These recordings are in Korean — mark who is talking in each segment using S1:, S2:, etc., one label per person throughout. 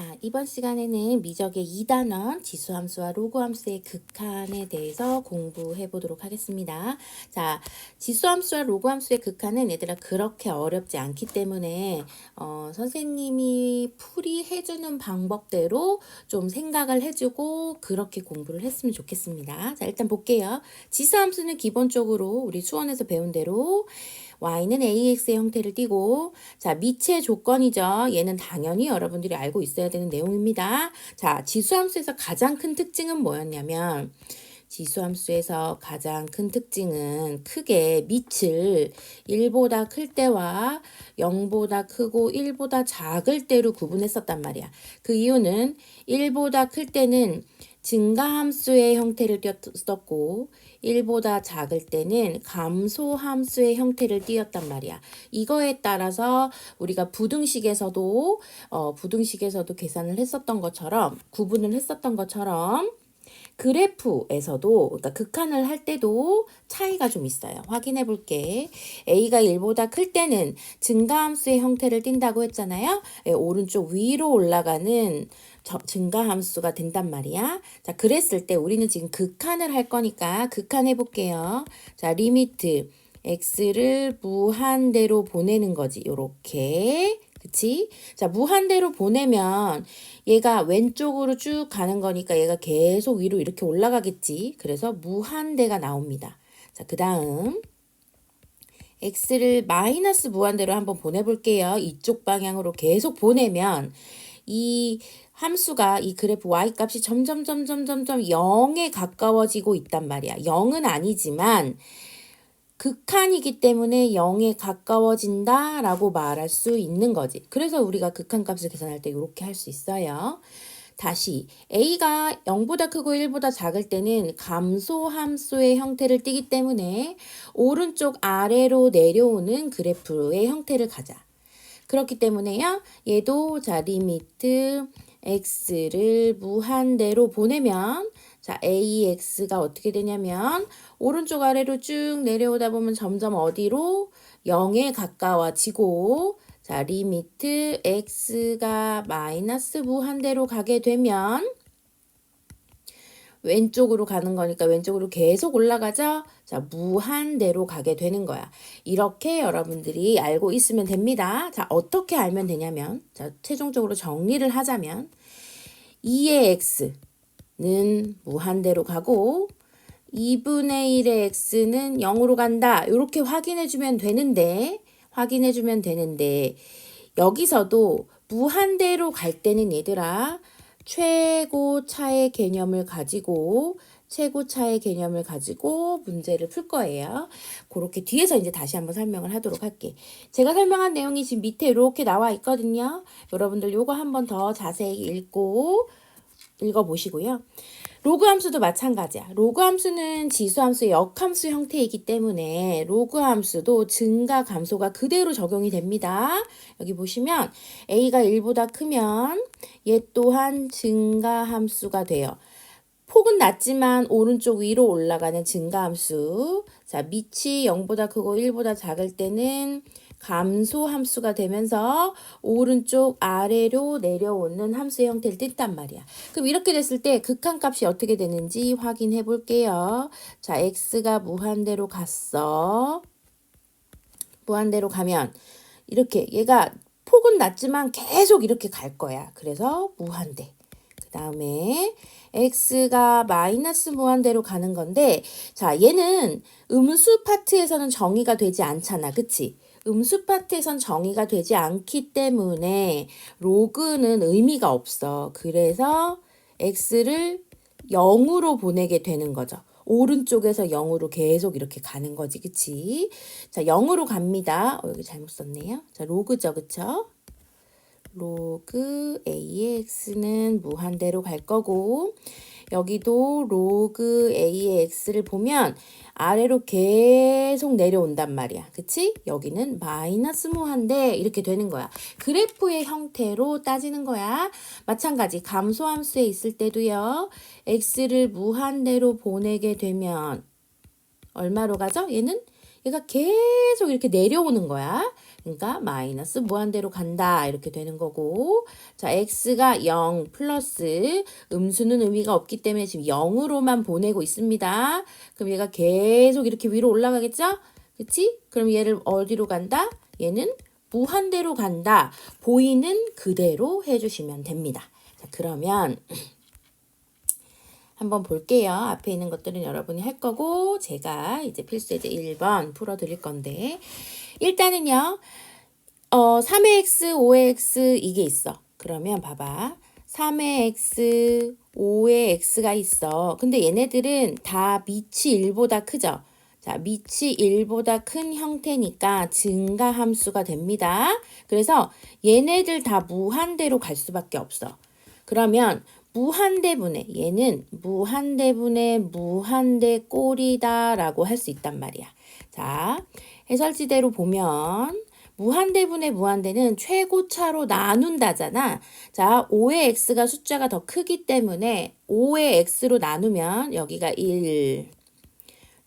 S1: 자, 이번 시간에는 미적의 2단원 지수함수와 로그함수의 극한에 대해서 공부해 보도록 하겠습니다. 자, 지수함수와 로그함수의 극한은 얘들아 그렇게 어렵지 않기 때문에 선생님이 풀이해주는 방법대로 좀 생각을 해주고 그렇게 공부를 했으면 좋겠습니다. 자, 일단 볼게요. 지수함수는 기본적으로 우리 수원에서 배운 대로 y는 ax의 형태를 띠고, 자, 미치의 조건이죠. 얘는 당연히 여러분들이 알고 있어야 되는 내용입니다. 자, 지수함수에서 가장 큰 특징은 뭐였냐면, 지수함수에서 가장 큰 특징은 크게 밑을 1보다 클 때와 0보다 크고 1보다 작을 때로 구분했었단 말이야. 그 이유는 1보다 클 때는 증가함수의 형태를 띄었고 1보다 작을 때는 감소함수의 형태를 띄었단 말이야. 이거에 따라서 우리가 부등식에서도 계산을 했었던 것처럼 구분을 했었던 것처럼 그래프에서도 그러니까 극한을 할 때도 차이가 좀 있어요. 확인해 볼게. a가 1보다 클 때는 증가함수의 형태를 띈다고 했잖아요. 오른쪽 위로 올라가는 증가함수가 된단 말이야. 자, 그랬을 때 우리는 지금 극한을 할 거니까 극한해 볼게요. 자, 리미트 x를 무한대로 보내는 거지. 요렇게. 그치? 자, 무한대로 보내면 얘가 왼쪽으로 쭉 가는 거니까 얘가 계속 위로 이렇게 올라가겠지. 그래서 무한대가 나옵니다. 자, 그 다음 x를 마이너스 무한대로 한번 보내볼게요. 이쪽 방향으로 계속 보내면 이 함수가 이 그래프 y 값이 점점 0에 가까워지고 있단 말이야. 0은 아니지만 극한이기 때문에 0에 가까워진다 라고 말할 수 있는 거지. 그래서 우리가 극한값을 계산할 때 이렇게 할 수 있어요. 다시 a가 0보다 크고 1보다 작을 때는 감소함수의 형태를 띠기 때문에 오른쪽 아래로 내려오는 그래프의 형태를 가자. 그렇기 때문에요. 얘도 자 리미트 x를 무한대로 보내면 자, AX가 어떻게 되냐면 오른쪽 아래로 쭉 내려오다 보면 점점 어디로 0에 가까워지고 자, 리미트 X가 마이너스 무한대로 가게 되면 왼쪽으로 가는 거니까 왼쪽으로 계속 올라가죠? 자, 무한대로 가게 되는 거야. 이렇게 여러분들이 알고 있으면 됩니다. 자, 어떻게 알면 되냐면 자, 최종적으로 정리를 하자면 2의 X 는 무한대로 가고 2분의 1의 x는 0으로 간다. 이렇게 확인해주면 되는데 여기서도 무한대로 갈 때는 얘들아 최고차의 개념을 가지고 문제를 풀 거예요. 그렇게 뒤에서 이제 다시 한번 설명을 하도록 할게. 제가 설명한 내용이 지금 밑에 이렇게 나와 있거든요. 여러분들 요거 한번 더 자세히 읽어보시고요. 로그함수도 마찬가지야. 로그함수는 지수함수의 역함수 형태이기 때문에 로그함수도 증가 감소가 그대로 적용이 됩니다. 여기 보시면 a가 1보다 크면 얘 또한 증가함수가 돼요. 폭은 낮지만 오른쪽 위로 올라가는 증가함수. 자, 밑이 0보다 크고 1보다 작을 때는 감소함수가 되면서 오른쪽 아래로 내려오는 함수의 형태를 띈단 말이야. 그럼 이렇게 됐을 때 극한값이 어떻게 되는지 확인해 볼게요. 자, x가 무한대로 갔어. 무한대로 가면 이렇게 얘가 폭은 낮지만 계속 이렇게 갈 거야. 그래서 무한대. 그 다음에 x가 마이너스 무한대로 가는 건데 자, 얘는 음수 파트에서는 정의가 되지 않잖아. 그치? 음수 파트에선 정의가 되지 않기 때문에 로그는 의미가 없어. 그래서 x를 0으로 보내게 되는 거죠. 오른쪽에서 0으로 계속 이렇게 가는 거지. 그치? 자, 0으로 갑니다. 여기 잘못 썼네요. 자, 로그죠. 그쵸? 로그 a의 x는 무한대로 갈 거고 여기도 로그 a의 x를 보면 아래로 계속 내려온단 말이야. 그치? 여기는 마이너스 무한대 이렇게 되는 거야. 그래프의 형태로 따지는 거야. 마찬가지 감소함수에 있을 때도요. x를 무한대로 보내게 되면 얼마로 가죠? 얘가 계속 이렇게 내려오는 거야. 그러니까 마이너스 무한대로 간다 이렇게 되는 거고, 자 x가 0 플러스 음수는 의미가 없기 때문에 지금 0으로만 보내고 있습니다. 그럼 얘가 계속 이렇게 위로 올라가겠죠? 그치? 그럼 얘를 어디로 간다? 얘는 무한대로 간다. 보이는 그대로 해주시면 됩니다. 자, 그러면 한번 볼게요. 앞에 있는 것들은 여러분이 할 거고 제가 이제 필수예제 1번 풀어드릴 건데, 일단은요 3의 x, 5의 x 이게 있어. 그러면 봐봐. 3의 x, 5의 x가 있어. 근데 얘네들은 다 밑이 1보다 크죠. 자, 밑이 1보다 큰 형태니까 증가함수가 됩니다. 그래서 얘네들 다 무한대로 갈 수밖에 없어. 그러면 무한대분의, 얘는 무한대분의 무한대 꼴이다라고 할 수 있단 말이야. 자, 해설지대로 보면 무한대분의 무한대는 최고차로 나눈다잖아. 자, 5의 x가 숫자가 더 크기 때문에 5의 x로 나누면 여기가 1,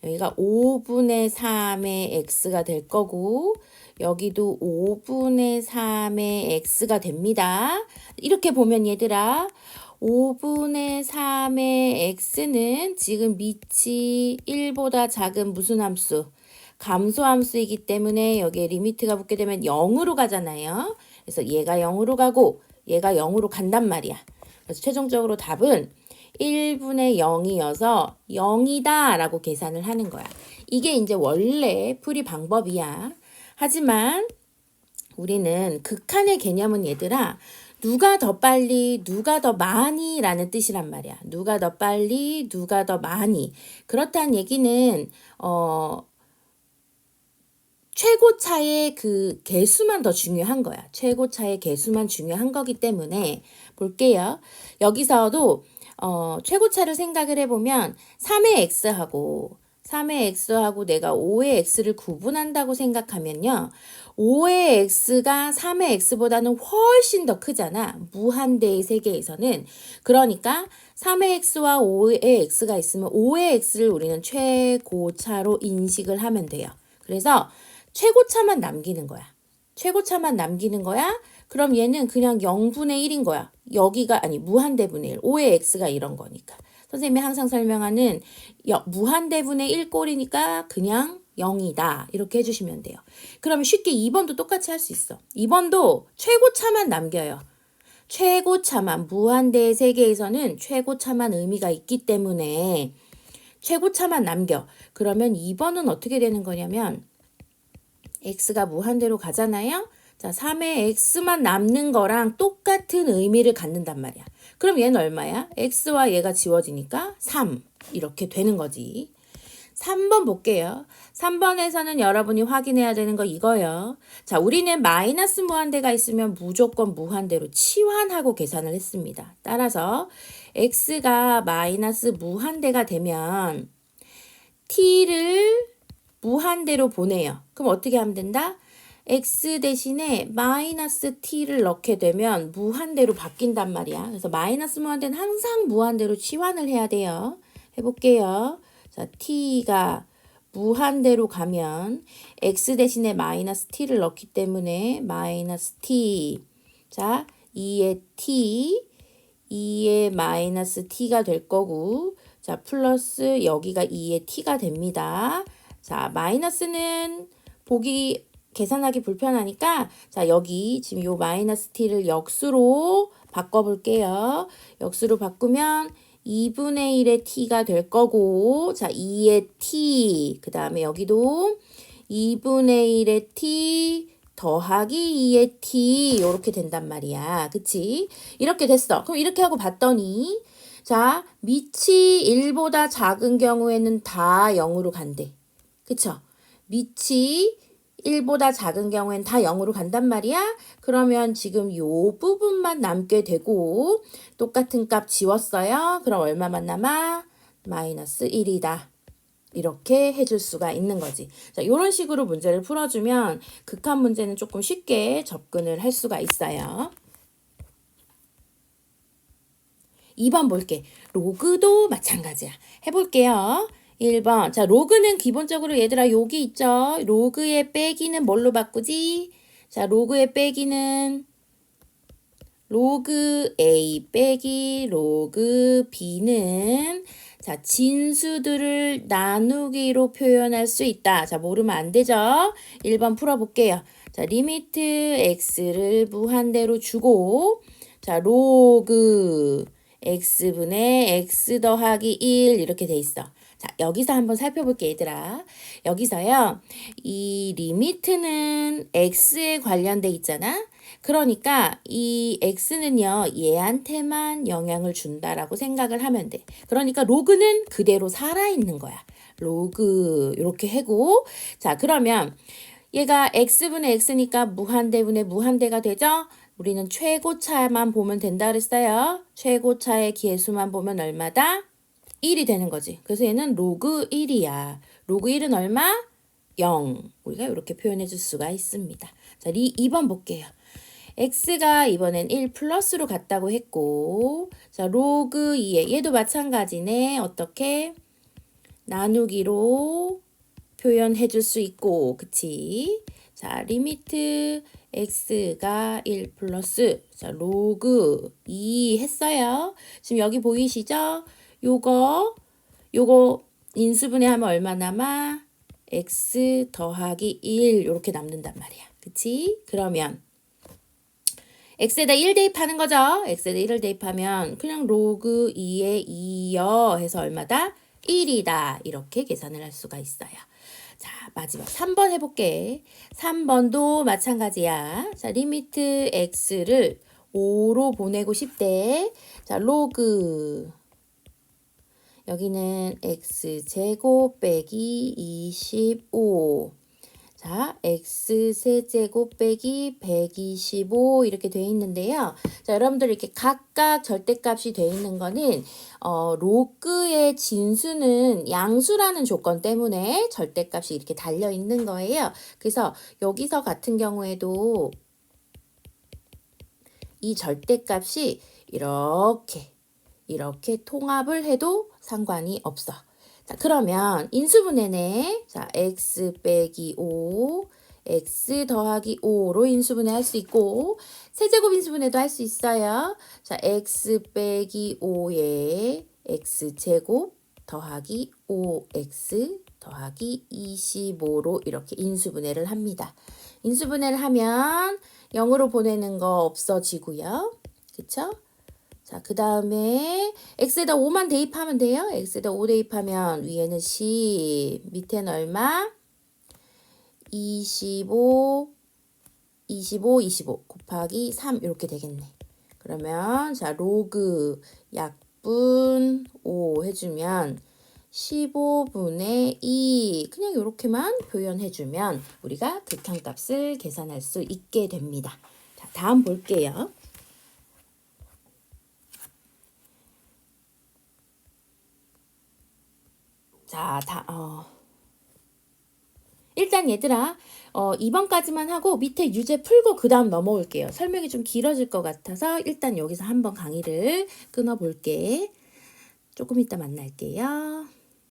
S1: 여기가 5분의 3의 x가 될 거고, 여기도 5분의 3의 x가 됩니다. 이렇게 보면 얘들아, 5분의 3의 x는 지금 밑이 1보다 작은 무슨 함수? 감소함수이기 때문에 여기에 리미트가 붙게 되면 0으로 가잖아요. 그래서 얘가 0으로 가고 얘가 0으로 간단 말이야. 그래서 최종적으로 답은 1분의 0이어서 0이다 라고 계산을 하는 거야. 이게 이제 원래 풀이 방법이야. 하지만 우리는 극한의 개념은 얘들아, 누가 더 빨리, 누가 더 많이 라는 뜻이란 말이야. 누가 더 빨리, 누가 더 많이. 그렇다는 얘기는 최고차의 그 개수만 더 중요한 거야. 최고차의 개수만 중요한 거기 때문에 볼게요. 여기서도 최고차를 생각을 해보면 3의 x하고 내가 5의 x를 구분한다고 생각하면요. 5의 x가 3의 x보다는 훨씬 더 크잖아. 무한대의 세계에서는. 그러니까 3의 x와 5의 x가 있으면 5의 x를 우리는 최고차로 인식을 하면 돼요. 그래서 최고차만 남기는 거야. 최고차만 남기는 거야. 그럼 얘는 그냥 0분의 1인 거야. 여기가 아니 무한대분의 1. 5의 x가 이런 거니까. 선생님이 항상 설명하는 무한대분의 1 꼴이니까 그냥 0이다. 이렇게 해주시면 돼요. 그러면 쉽게 2번도 똑같이 할 수 있어. 2번도 최고차만 남겨요. 최고차만, 무한대의 세계에서는 최고차만 의미가 있기 때문에 최고차만 남겨. 그러면 2번은 어떻게 되는 거냐면 x가 무한대로 가잖아요. 자, 3의 x만 남는 거랑 똑같은 의미를 갖는단 말이야. 그럼 얘는 얼마야? x와 얘가 지워지니까 3 이렇게 되는 거지. 3번 볼게요. 3번에서는 여러분이 확인해야 되는 거 이거요. 자, 우리는 마이너스 무한대가 있으면 무조건 무한대로 치환하고 계산을 했습니다. 따라서 x가 마이너스 무한대가 되면 t를 무한대로 보내요. 그럼 어떻게 하면 된다? x 대신에 마이너스 t를 넣게 되면 무한대로 바뀐단 말이야. 그래서 마이너스 무한대는 항상 무한대로 치환을 해야 돼요. 해볼게요. 자, t가 무한대로 가면 x 대신에 마이너스 t를 넣기 때문에 마이너스 t. 자, 2의 t, 2의 마이너스 t가 될 거고, 자, 플러스 여기가 2의 t가 됩니다. 자, 마이너스는 계산하기 불편하니까, 자, 여기 지금 요 마이너스 t를 역수로 바꿔볼게요. 역수로 바꾸면 2분의 1의 t가 될 거고, 자, 2의 t, 그 다음에 여기도 2분의 1의 t 더하기 2의 t, 이렇게 된단 말이야. 그치? 이렇게 됐어. 그럼 이렇게 하고 봤더니, 자, 밑이 1보다 작은 경우에는 다 0으로 간대. 그쵸? 밑이 1보다 작은 경우엔 다 0으로 간단 말이야. 그러면 지금 요 부분만 남게 되고 똑같은 값 지웠어요. 그럼 얼마만 남아? 마이너스 1이다. 이렇게 해줄 수가 있는 거지. 자, 이런 식으로 문제를 풀어주면 극한 문제는 조금 쉽게 접근을 할 수가 있어요. 2번 볼게. 로그도 마찬가지야. 해볼게요. 1번. 자, 로그는 기본적으로 얘들아 여기 있죠. 로그의 빼기는 뭘로 바꾸지? 자, 로그의 빼기는 로그 A 빼기 로그 B는 자, 진수들을 나누기로 표현할 수 있다. 자, 모르면 안 되죠? 1번 풀어볼게요. 자, 리미트 x를 무한대로 주고 자, 로그 x분의 x 더하기 1 이렇게 돼 있어. 자, 여기서 한번 살펴볼게, 얘들아. 여기서요, 이 리미트는 x에 관련돼 있잖아? 그러니까 이 x는요, 얘한테만 영향을 준다라고 생각을 하면 돼. 그러니까 로그는 그대로 살아있는 거야. 로그, 이렇게 해고. 자, 그러면 얘가 x분의 x니까 무한대분의 무한대가 되죠? 우리는 최고차만 보면 된다 그랬어요. 최고차의 계수만 보면 얼마다? 1이 되는 거지. 그래서 얘는 로그 1이야. 로그 1은 얼마? 0. 우리가 이렇게 표현해 줄 수가 있습니다. 자, 2번 볼게요. x가 이번엔 1 플러스로 갔다고 했고, 자, 로그 2에 얘도 마찬가지네. 어떻게? 나누기로 표현해 줄 수 있고, 그치? 자, 리미트 x가 1 플러스, 자, 로그 2 했어요. 지금 여기 보이시죠? 요거 인수분해 하면 얼마 남아? x 더하기 1 이렇게 남는단 말이야. 그치? 그러면 x에다 1 대입하는 거죠. x에다 1을 대입하면 그냥 로그 2에 2여 해서 얼마다? 1이다. 이렇게 계산을 할 수가 있어요. 자, 마지막 3번 해볼게. 3번도 마찬가지야. 자, 리미트 x를 5로 보내고 싶대. 자, 로그 여기는 x제곱 빼기 25. 자, x세제곱 빼기 125 이렇게 돼 있는데요. 자, 여러분들 이렇게 각각 절대값이 돼 있는 거는 로그의 진수는 양수라는 조건 때문에 절대값이 이렇게 달려 있는 거예요. 그래서 여기서 같은 경우에도 이 절대값이 이렇게 통합을 해도 상관이 없어. 자, 그러면 인수분해네. 자, x 빼기 5, x 더하기 5로 인수분해 할 수 있고, 세제곱 인수분해도 할 수 있어요. 자, x 빼기 5에 x제곱 더하기 5x 더하기 25로 이렇게 인수분해를 합니다. 인수분해를 하면 0으로 보내는 거 없어지고요. 그쵸? 자, 그 다음에 x에다 5만 대입하면 돼요. x에다 5 대입하면 위에는 10, 밑에는 얼마? 25 곱하기 3 이렇게 되겠네. 그러면 자, 로그 약분 5 해주면 15분의 2 그냥 이렇게만 표현해주면 우리가 극한값을 계산할 수 있게 됩니다. 자, 다음 볼게요. 자, 일단 얘들아, 2번까지만 하고 밑에 유제 풀고 그 다음 넘어올게요. 설명이 좀 길어질 것 같아서 일단 여기서 한번 강의를 끊어볼게. 조금 이따 만날게요.